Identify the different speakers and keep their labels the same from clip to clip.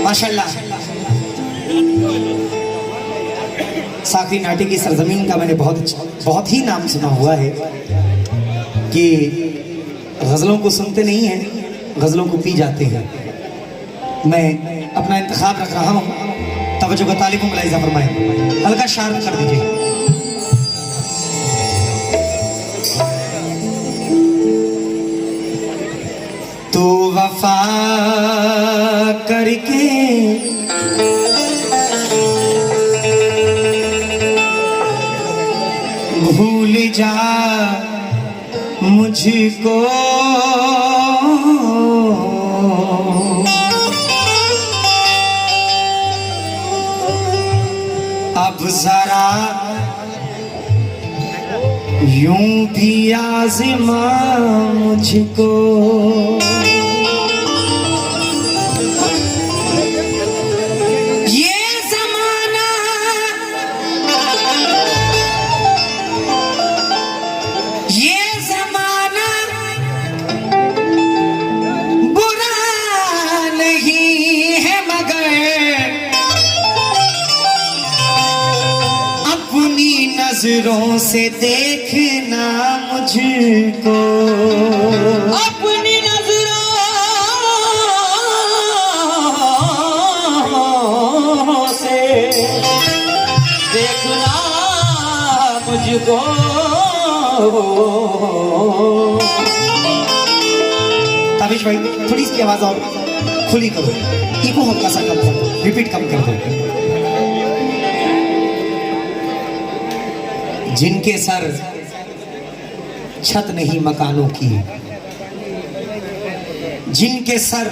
Speaker 1: माशाल्लाह साकरी नाटी की सरजमीन का मैंने बहुत ही नाम सुना हुआ है कि गज़लों को सुनते नहीं हैं, गज़लों को पी जाते हैं। मैं अपना इंतखाब रख रहा हूँ, तवज्जो का तालिब मुलाहिज़ा फरमाएं, हल्का शार्प कर दीजिए। तो वफा करके भूल जा मुझको, अब जरा यूं भी आज़मा मुझको। नजरों से देखना मुझको, अपनी नजरों से देखना मुझको। ताबिश भाई थोड़ी इसकी आवाज और खुली करो, इको हल्का सा कम करो, रिपीट कम कर दो। जिनके सर छत नहीं मकानों की, जिनके सर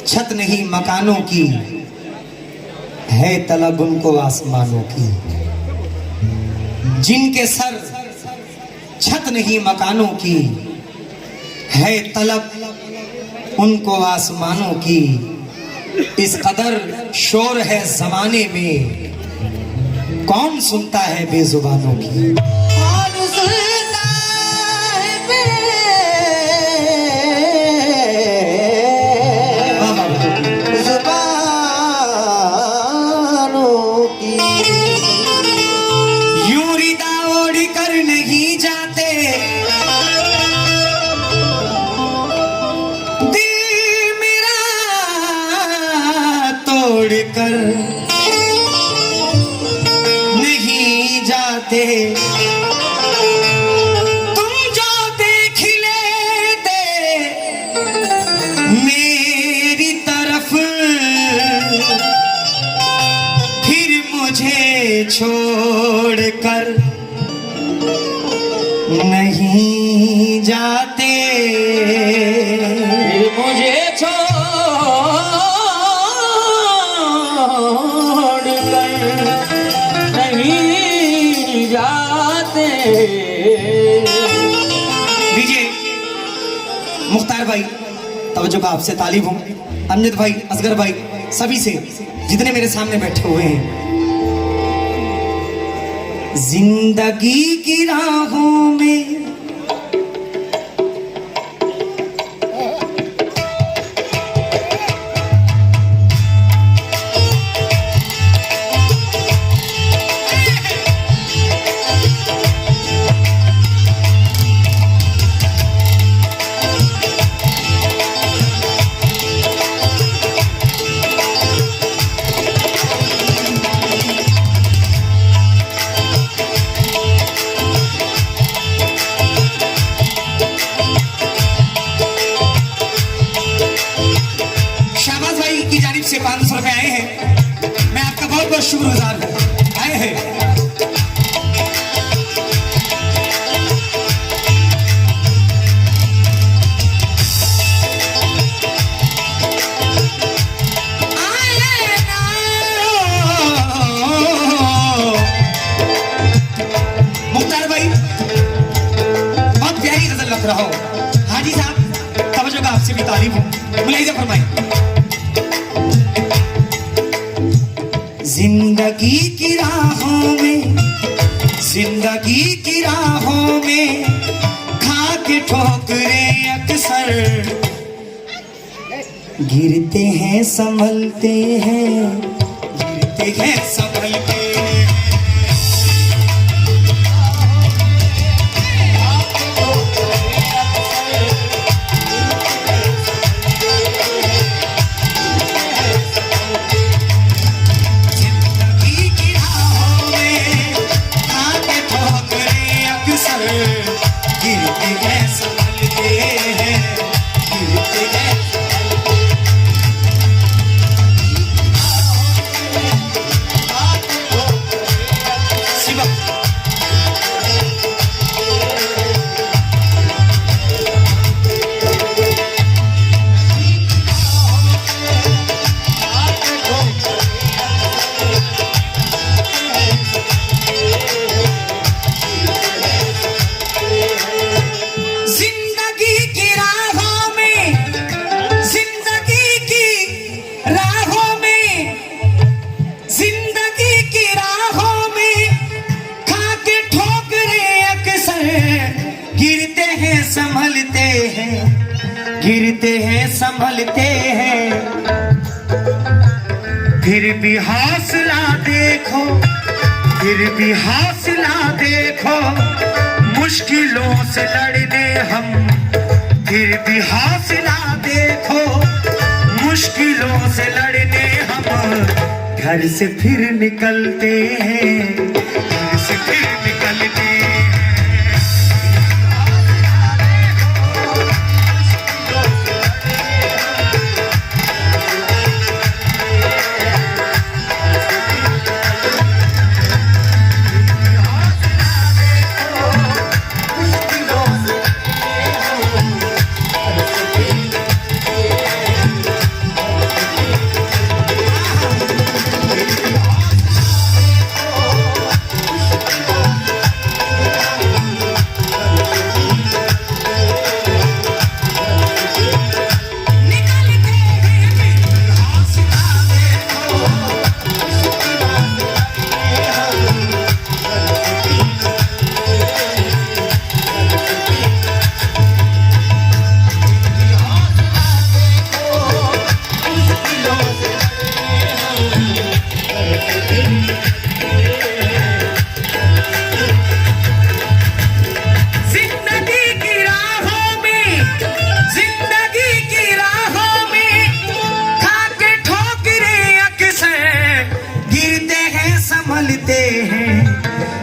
Speaker 1: छत नहीं मकानों की, है तलब उनको आसमानों की। जिनके सर छत नहीं मकानों की, है तलब उनको आसमानों की। इस कदर शोर है जमाने में, कौन सुनता है बेजुबानों की। कौन सुनता है बेजुबानों की। यूं रिदा ओढ़ कर नहीं जाते, दिल मेरा तोड़ कर तुम जो देख लेते मेरी तरफ, फिर मुझे छोड़कर नहीं जाते, मुझे दीजिए। मुख्तार भाई तवज्जो का आपसे तालीब हूँ, अमजद भाई, असगर भाई, सभी से जितने मेरे सामने बैठे हुए हैं। जिंदगी की राहों में से 500 रुपए आए हैं, मैं आपका बहुत बहुत शुक्रगुजार हूं। आए हैं मुख्तार भाई, बहुत प्यारी गजल लग रहा हो। हाजी साहब तवज्जो का आपसे भी तारीफ हो, मुलाहिज़ा फरमाएं। जिंदगी की राहों में, जिंदगी की राहों में खा के ठोकरे अक्सर, गिरते हैं संभलते हैं, गिरते हैं संभलते हैं। संभलते हैं, गिरते हैं संभलते हैं, फिर भी हौसला देखो, फिर भी हौसला देखो, मुश्किलों से लड़ने हम, फिर भी हौसला देखो, मुश्किलों से लड़ने हम, घर से फिर निकलते हैं, घर से फिर निकलते हैं।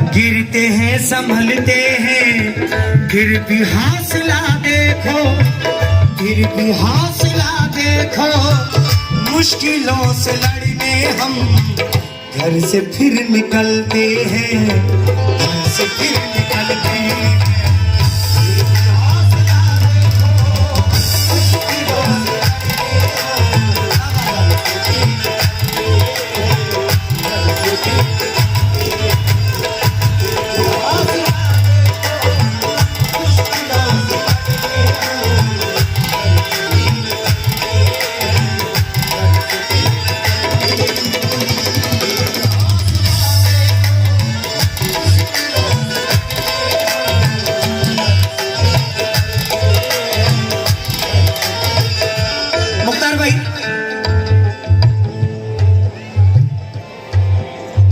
Speaker 1: गिरते हैं संभलते हैं, फिर भी हौसला देखो, फिर भी हौसला देखो, मुश्किलों से लड़ने हम, घर से फिर निकलते हैं, घर से फिर निकलते हैं।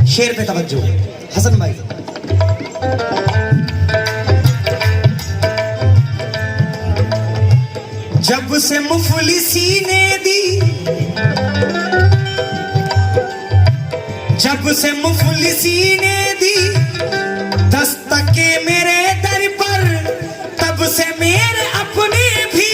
Speaker 1: शेर पे तवज्जो हसन भाई। जब से मुफलिसी ने दी, जब से मुफलिसी ने दी दस्तके मेरे दर पर, तब से मेरे अपने भी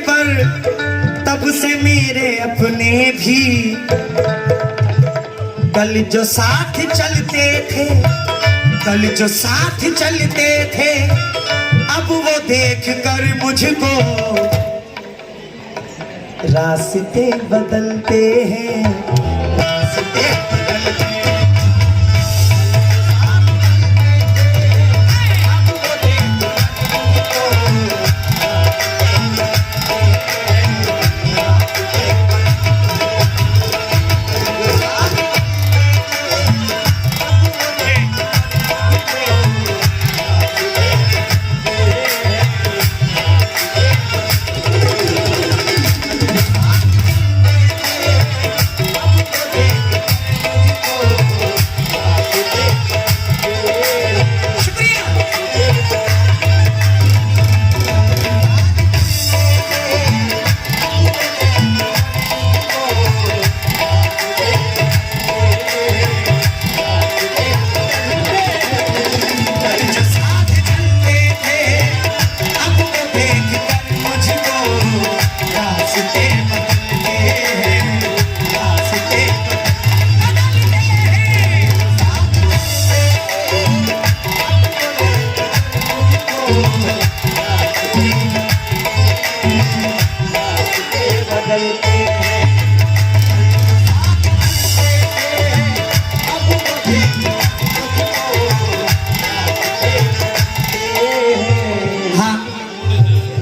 Speaker 1: पर, तब से मेरे अपने भी, कल जो साथ चलते थे, कल जो साथ चलते थे, अब वो देख कर मुझको रास्ते बदलते हैं, रास्ते बदलते हैं।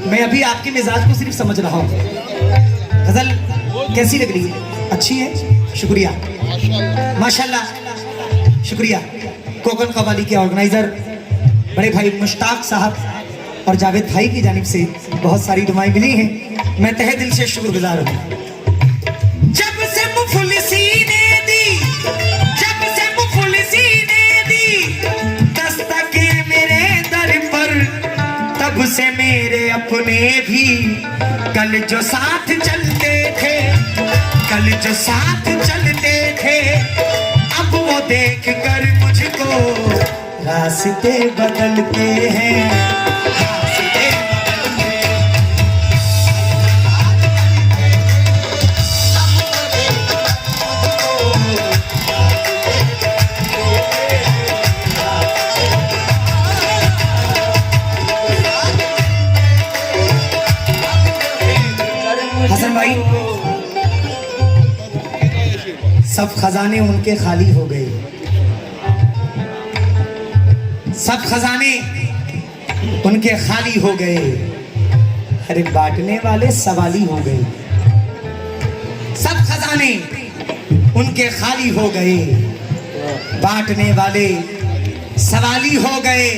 Speaker 1: मैं अभी आपके मिजाज को सिर्फ समझ रहा हूँ। गजल कैसी लग रही है? अच्छी है, शुक्रिया, माशाल्लाह, शुक्रिया। कोकण कव्वाली के ऑर्गेनाइजर बड़े भाई मुश्ताक साहब और जावेद भाई की जानिब से बहुत सारी दुआएं मिली हैं, मैं तहे दिल से शुक्रगुजार हूँ। जब से मुफलिसी ने दी, जब से मुफलिसी ने दी दस्तक मेरे दर पर, तब से मेरे अपने भी कल जो साथ चलते थे, कल जो साथ चलते थे, अब वो देख कर मुझको रास्ते बदलते हैं, रास्ते बदलते हैं। हसन भाई, सब खजाने उनके खाली हो गए, सब खजाने उनके खाली हो गए, अरे बांटने वाले सवाली हो गए। सब खजाने उनके खाली हो गए, बांटने वाले सवाली हो गए।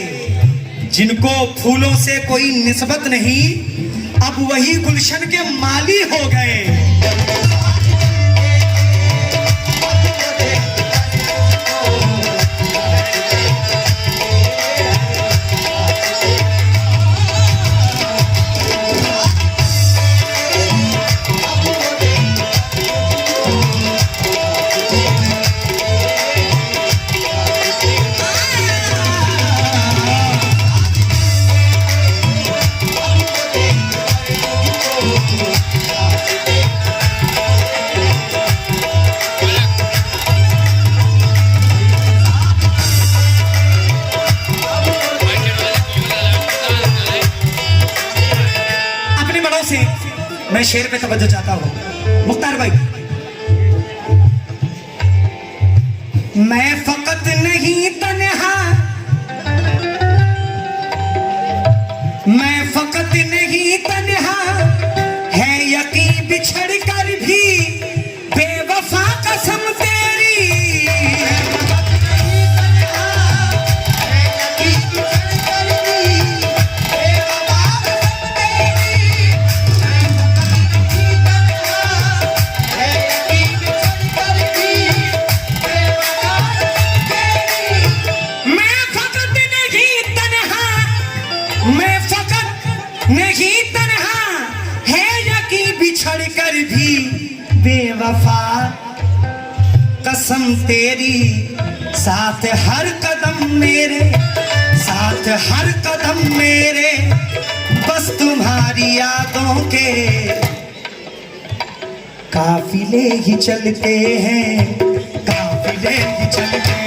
Speaker 1: जिनको फूलों से कोई निस्बत नहीं, अब वही गुलशन के माली हो गए। मैं शेर पे तवज्जो चाहता हूं, मुख्तार भाई। मैं फकत नहीं तन्हा, मैं फकत नहीं तन्हा, है यकीन बिछड़ कर भी बेवफा कसम तेरी। मैं फकत नहीं तन्हा, है यकीन बिछड़ कर भी बेवफा कसम तेरी। साथ हर कदम मेरे, साथ हर कदम मेरे, बस तुम्हारी यादों के काफिले ही चलते हैं, काफिले ही चलते हैं।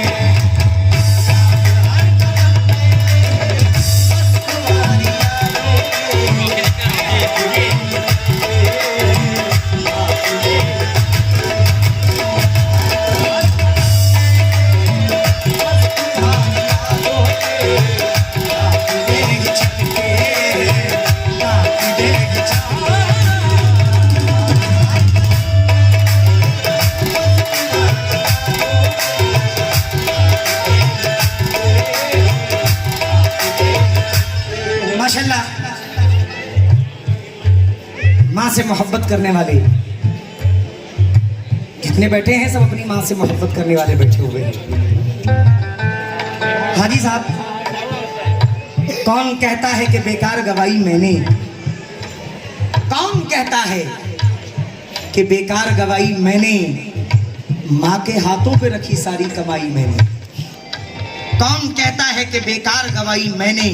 Speaker 1: मोहब्बत करने वाले जितने बैठे हैं सब अपनी माँ से मोहब्बत करने वाले बैठे हुए हैं। हाजी साहब, कौन कहता है कि बेकार गवाई मैंने? कौन कहता है कि बेकार गवाई मैंने? माँ के हाथों पे रखी सारी कमाई मैंने। कौन कहता है कि बेकार गवाई मैंने?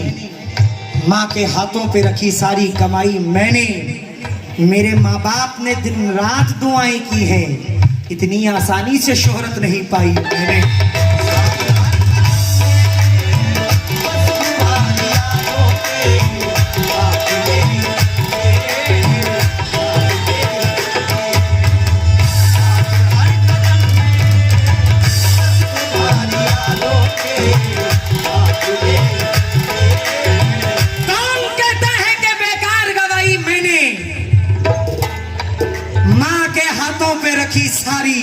Speaker 1: माँ के हाथों पे रखी सारी कमाई मैंने। मेरे माँ बाप ने दिन रात दुआएं की हैं, इतनी आसानी से शोहरत नहीं पाई मैंने। रखी सारी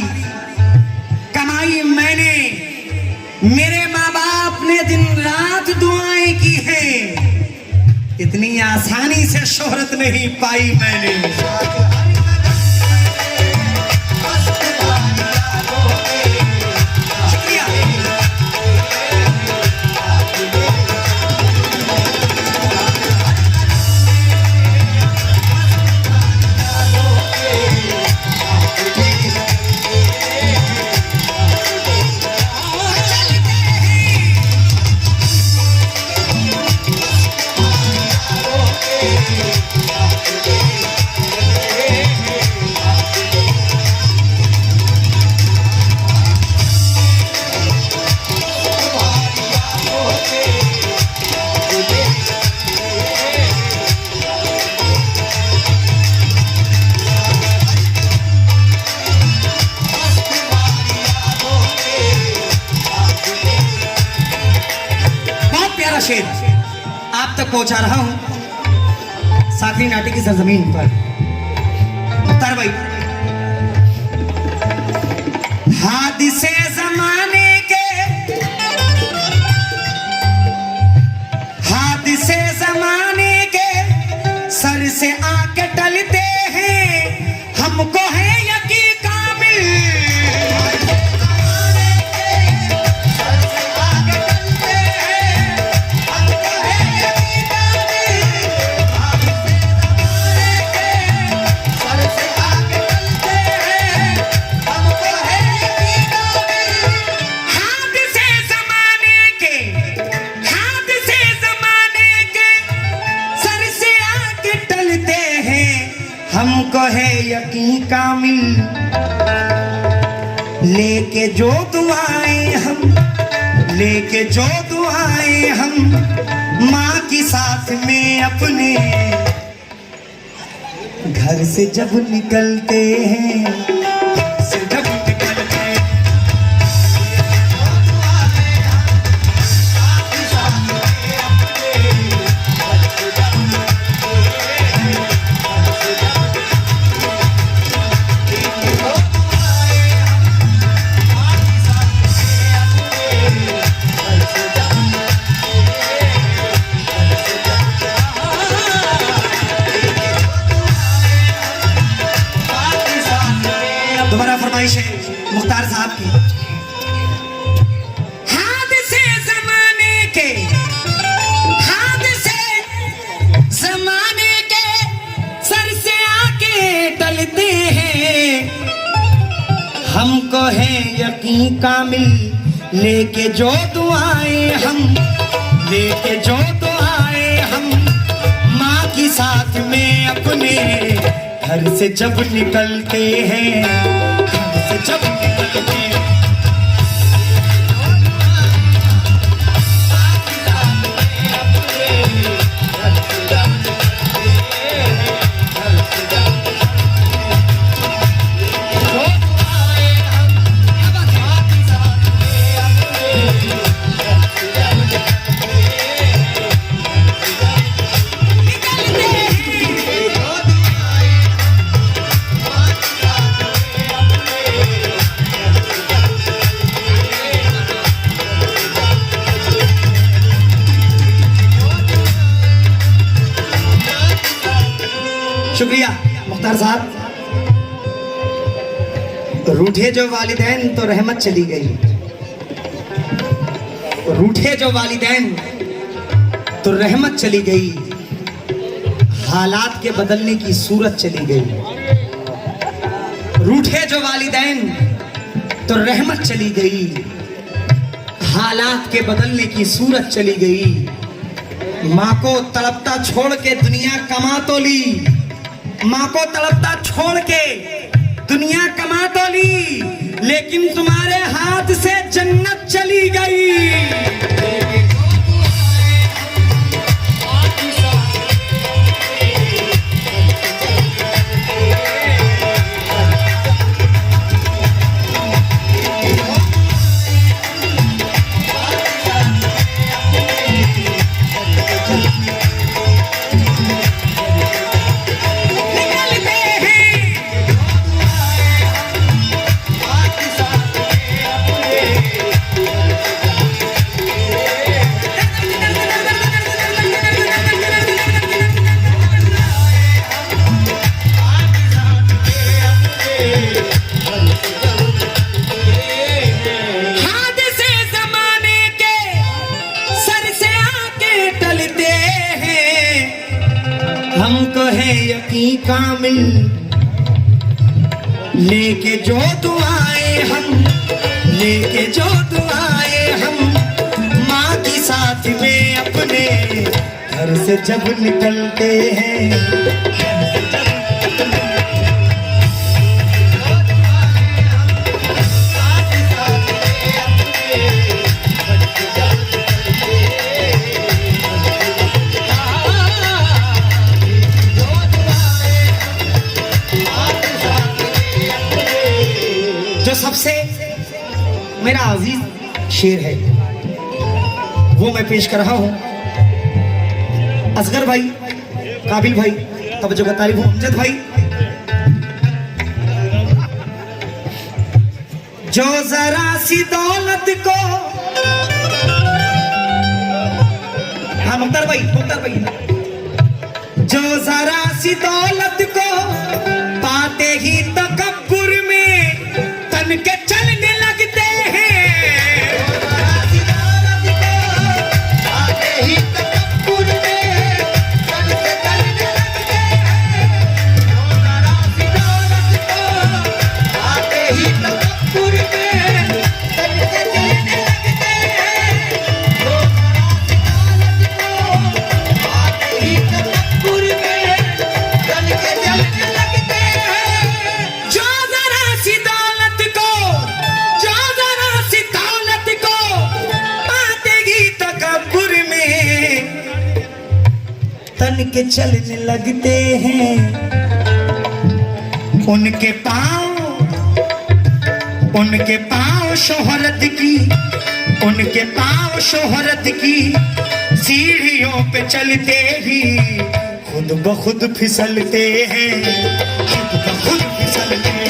Speaker 1: कमाई मैंने। मेरे माँ बाप ने दिन रात दुआएं की हैं, इतनी आसानी से शोहरत नहीं पाई मैंने। शेर आप तक पहुंचा रहा हूं साखरी नाटी की सरजमीन पर। मुख्तार भाई, हादिसे जमाने के, हादिसे जमाने के सर से आके टलते हैं, हमको है यकीन कामिल। हमको है यकीन कामिल, लेके जो दुआएं हम, लेके जो दुआएं हम माँ की साथ में अपने घर से जब निकलते हैं, दोबारा फरमाइश है मुख्तार साहब की। हादिसे जमाने के, हादिसे जमाने के सर से आके टलते हैं, हमको है यकीन कामिल, लेके जो दुआएं हम, लेके जो दुआएं हम माँ की साथ में अपने घर से जब निकलते हैं, घर से जब निकलते हैं। शुक्रिया मुख्तार साहब। रूठे जो वालिदैन तो रहमत चली गई, रूठे जो वालिदैन तो रहमत चली गई, हालात के बदलने की सूरत चली गई। रूठे जो वालिदैन तो रहमत चली गई, हालात के बदलने की सूरत चली गई। माँ को तड़पता छोड़ के दुनिया कमा तो ली, माँ को तड़पता छोड़ के दुनिया कमा तो ली, लेकिन तुम्हारे हाथ से जन्नत चली गई। हमको है यकीन कामिल, लेके जो दुआएं हम, लेके जो दुआएं हम, माँ की साथ में अपने घर से जब निकलते हैं। जो सबसे मेरा अजीज शेर है वो मैं पेश कर रहा हूं। असगर भाई, काबिल भाई, तवज्जो का तालिब हूं, अमजद भाई। जो जरा सी दौलत को, हाँ मुख्तार भाई, मुख्तार भाई, जो जरा सी दौलत को पाते ही तकब्बुर में तन के चलने लगते हैं। आते ही तकब्बुर में तन के चलने लगते हैं। जरा सी दौलत को आते ही तकब्बुर में तन के चलने लगते हैं। जो जरा सी दौलत को आते ही तन के चलने लगते हैं। उनके पाँव शोहरत की, उनके पाँव शोहरत की सीढ़ियों पे चलते ही खुद ब खुद फिसलते हैं, खुद ब खुद फिसलते हैं।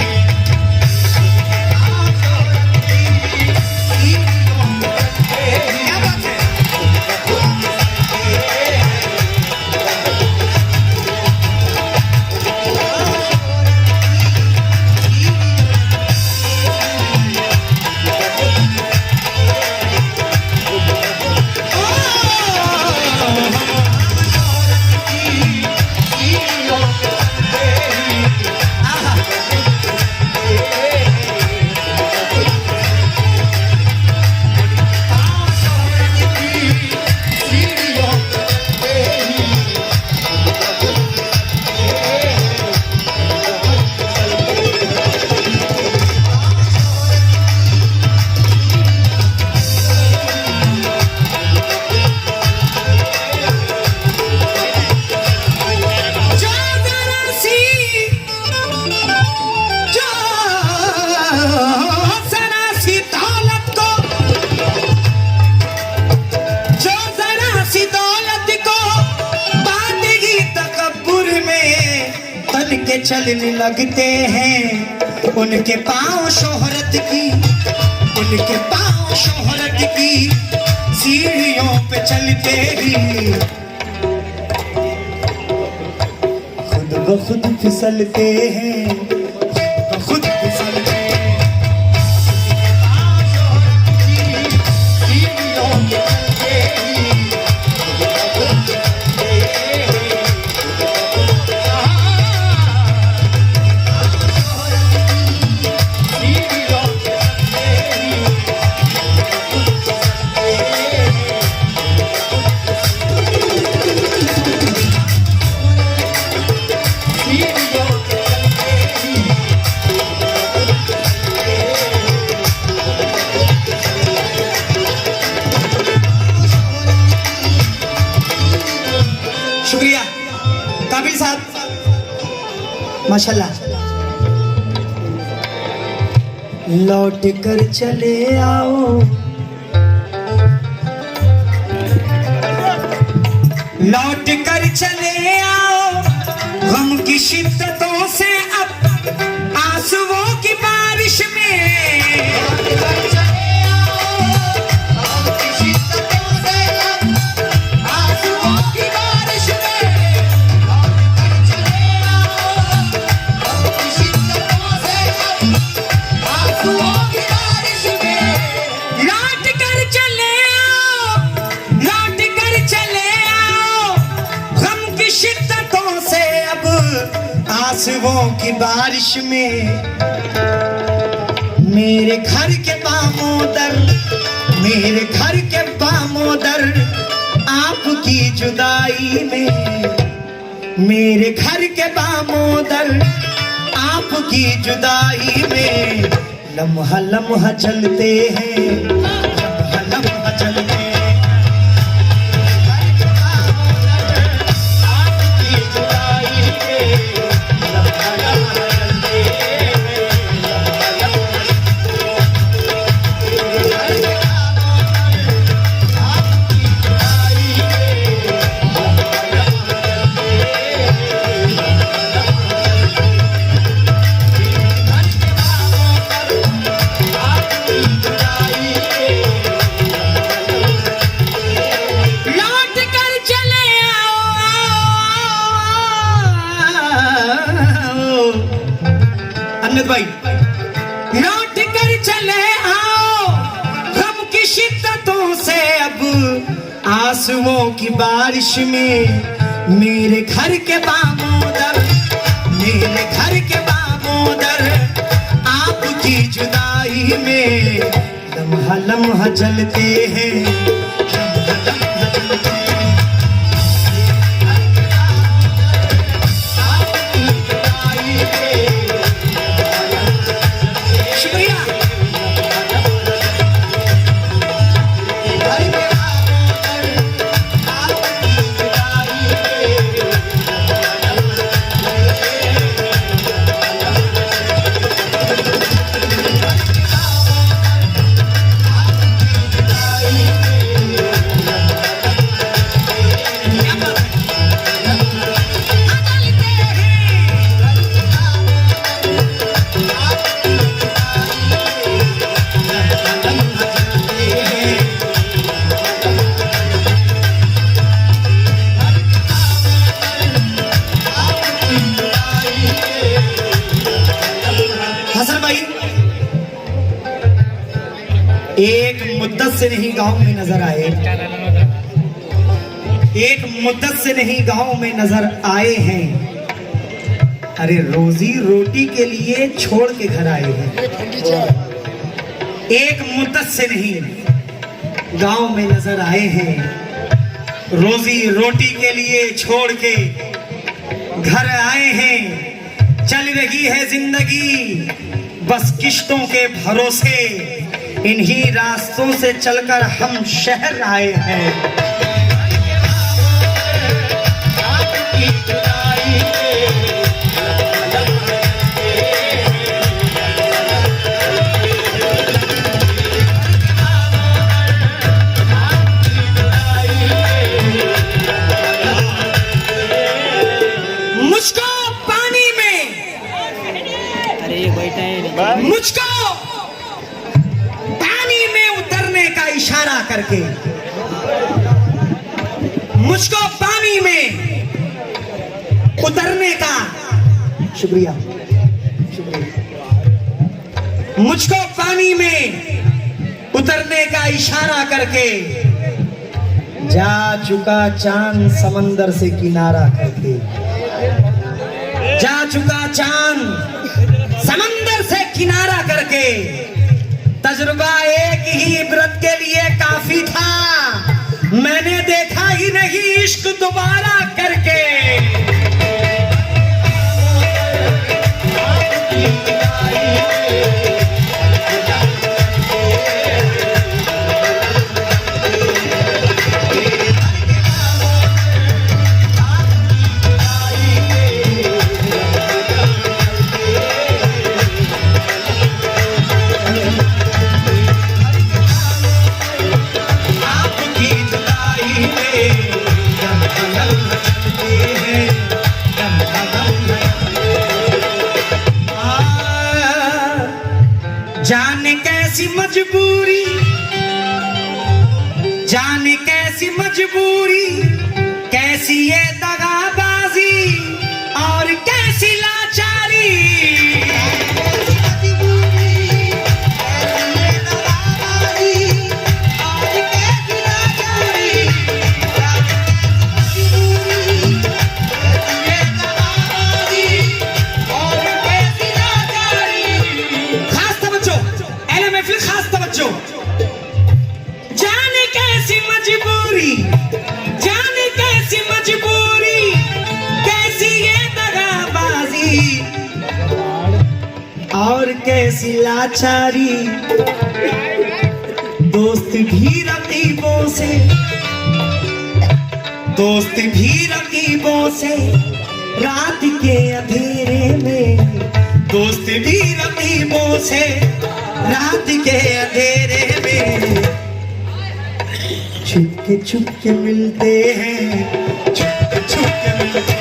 Speaker 1: के चलने लगते हैं। उनके पाँव शोहरत की, उनके पाँव शोहरत की सीढ़ियों पे चलते ही खुद ब खुद फिसलते हैं, खुद ब खुद फिसलते हैं। माशाल्लाह। लौट कर चले आओ, लौट कर चले आओ, गम की शिद्दतों से अब आंसुओं की बारिश में। आंसुओं की बारिश में मेरे घर के बामोदर, मेरे घर के बामोदर आपकी जुदाई में, मेरे घर के बामोदर आपकी जुदाई में लम्हा लम्हा चलते हैं, लम्हा लम्हा चलते हैं। भाई लौट कर चले आओ, गम की शिद्दतों से अब आंसुओं की बारिश में मेरे घर के बामोदर, मेरे घर के बामोदर आपकी जुदाई में लम्हा लम्हा चलते हैं, लम्हा लम्हा चलते हैं। एक मुद्दत से नहीं गांव में नजर आए, एक मुद्दत से नहीं गांव में नजर आए हैं, अरे रोजी रोटी के लिए छोड़ के घर आए हैं। एक मुद्दत से नहीं गांव में नजर आए हैं, रोजी रोटी के लिए छोड़ के घर आए हैं। चल रही है जिंदगी बस किश्तों के भरोसे, इन्हीं रास्तों से चलकर हम शहर आए हैं। मुझको पानी में, मुझको इशारा करके, मुझको पानी में उतरने का शुक्रिया, मुझको पानी में उतरने का इशारा करके जा चुका चांद समंदर से किनारा करके, जा चुका चांद समंदर से किनारा करके। तजुर्बा एक ही इबरत के लिए काफी था, मैंने देखा ही नहीं इश्क दोबारा करके। मजबूरी, जाने कैसी मजबूरी, कैसी ये दगाबाजी और कैसी लाचारी। जाने कैसी मजबूरी, जाने कैसी मजबूरी, कैसी ये दगाबाजी और कैसी लाचारी। दोस्त भी रकीबों से, दोस्त भी रकीबों से रात के अंधेरे में, दोस्त भी रकीबों से रात के अंधेरे में छुपके छुपके मिलते हैं, छुपके छुपके मिलते हैं।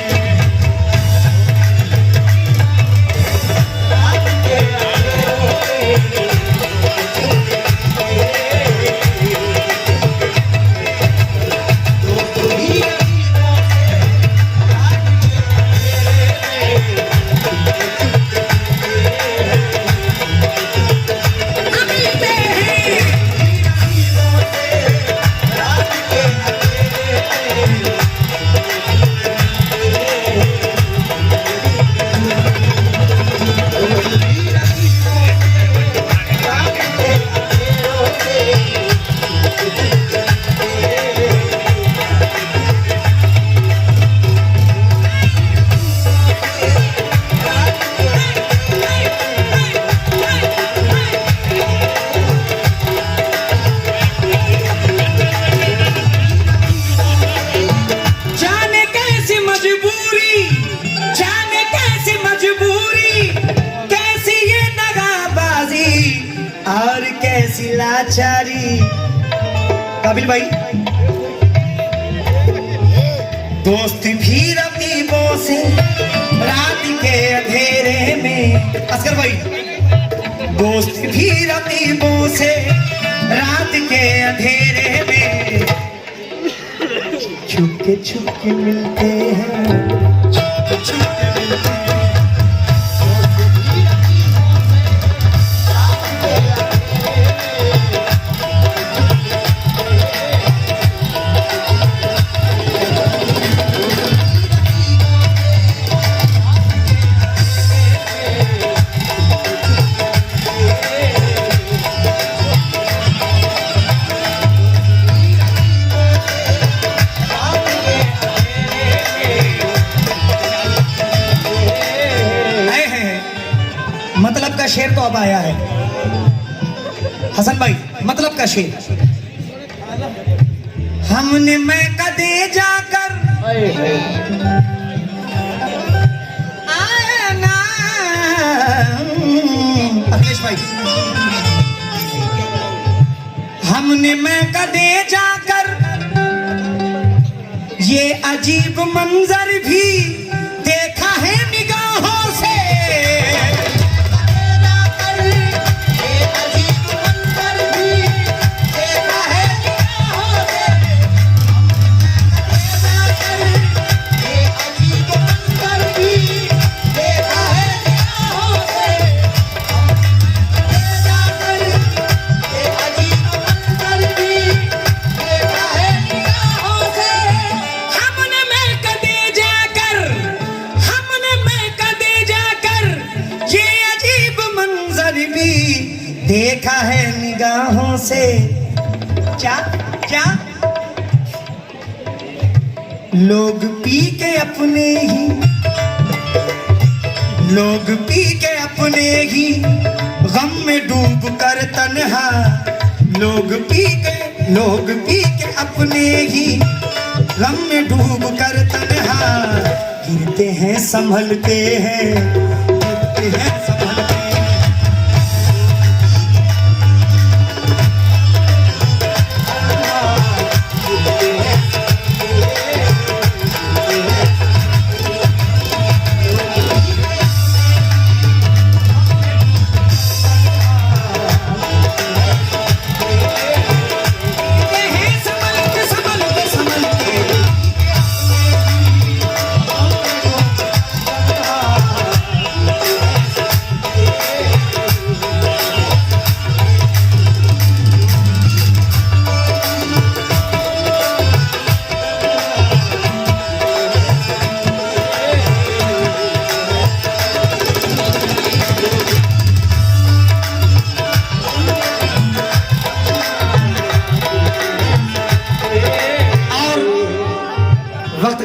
Speaker 1: और कैसी लाचारी। काबिल भाई, दोस्त भी रकीबों से रात के अंधेरे में, असगर भाई, दोस्त भी रकीबों से रात के अंधेरे में छुपके छुपके मिलते हैं, छुपके छुपके मिलते हैं। मतलब का शेर तो अब आया है हसन भाई, मतलब का शेर। हमने मैं कदे जाकर आया ना, अखिलेश भाई, हमने मैं कदे जाकर ये अजीब मंजर भी देखा है निगाहों से। देखा है निगाहों से। क्या क्या लोग पी के अपने ही, लोग पी के अपने ही गम में डूब कर तन्हा, लोग पी के अपने ही गम में डूब कर तन्हा गिरते हैं संभलते हैं, गिरते हैं संभलते हैं।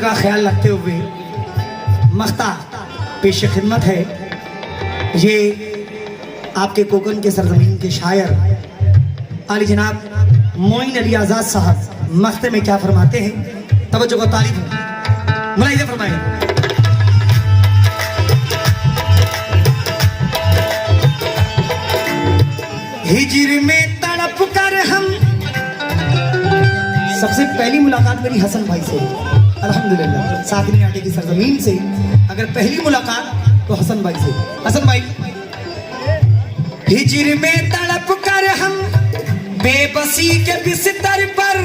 Speaker 1: का ख्याल रखते हुए मख्ता पेश खिदमत है। ये आपके कोकन के सरजमीन के शायर आली जनाब मोइन अली आज़ाद साहब मख्ते में क्या फरमाते हैं, तवज्जो को तारीफ है, मुलाहिज़ा फरमाएं। हिजर में तड़प कर हम, सबसे पहली मुलाकात मेरी हसन भाई से, अल्हम्दुलिल्लाह साकनी आटे की सरजमीन से अगर पहली मुलाकात तो हसन भाई से। हसन भाई, हिजर में तड़प कर हम बेबसी के बिस्तर पर